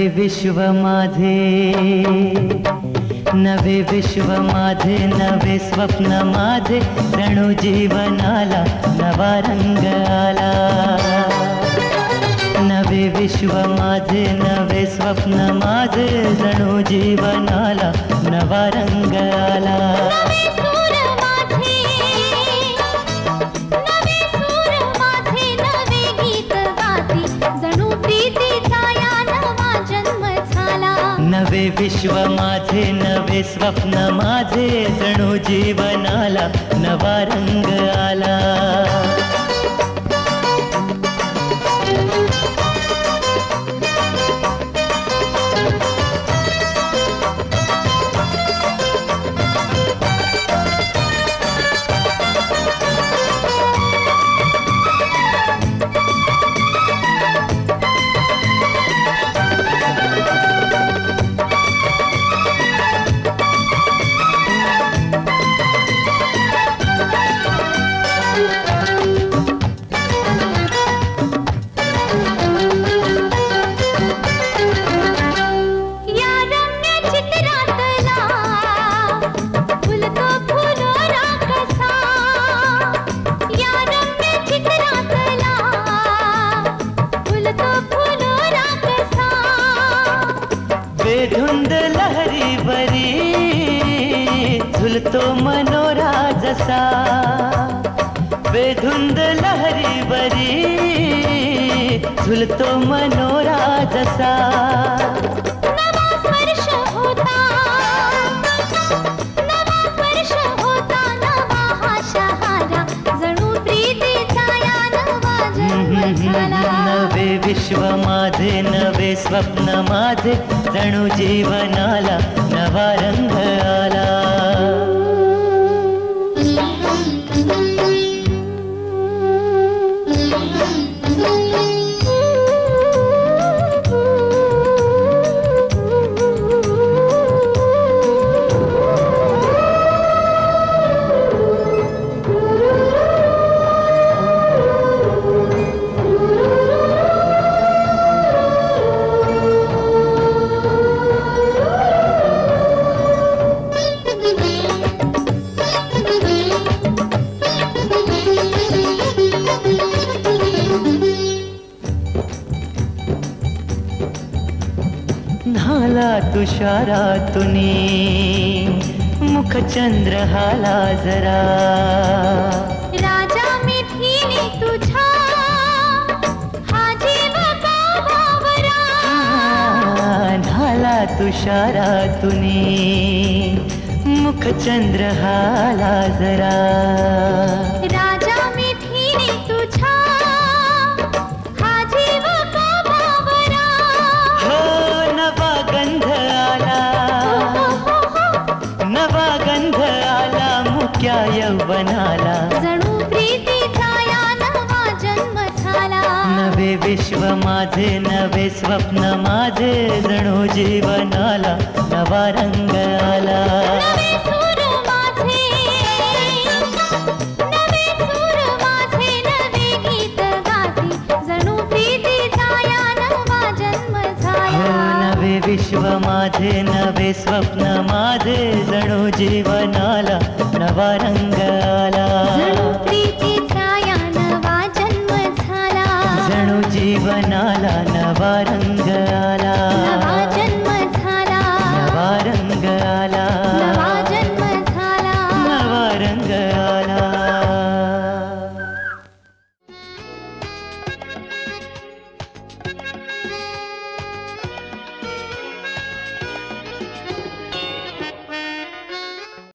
विश्व माझे, नवे विश्व माझे, नवे स्वप्न माझे, जणू जीवनाला नवा रंग आला. नवे विश्व माझे, नवे स्वप्न माझे, जणू जीवनाला नवा रंग आला. नवे विश्व माझे, नवे स्वप्न माझे, जणू जीवनाला नवा रंग आला. बेधुंद लहरी बरी झुलतो मनोरा जसा, बेधुंद लहरी बरी झुलतो मनोरा जसा. नवा स्पर्श होता, नवा स्पर्श होता, नवा हा शहारा, जणू प्रीतीचा या नवा जन्म झाला. नवे विश्व माझे, नवे स्वप्न माझे, जणू जीवनाला नवा रंग आला. न्हाला तुषारातुनी मुख चंद्र हाला जरा, राजा मिथिनी तुझा हा जीव का भावरा. न्हाला तुषारातुनी मुख चंद्र हाला जरा, राजा मिथिनी तुझा हा जीव का भावरा. हो नवा गंध आला, नवा गंध आला, मुक्या यौवनाला, जणू प्रीतीचा या नवा जन्म झाला. नवे विश्व माझे, नवे स्वप्न माझे, जणू जीवनाला नवा रंग आला. नवे सूर माझे, नवे सूर माझे, नवे गीत गाती, जणू प्रीतीचा या नवा जन्म झाला. हो नवे विश्व माझे, नवे स्वप्न माझे, जणू जीवनाला नवा रंग आला. जणू प्रीतीचा या नवा जन्म झाला, जणू जीवनाला नवा रंग आला.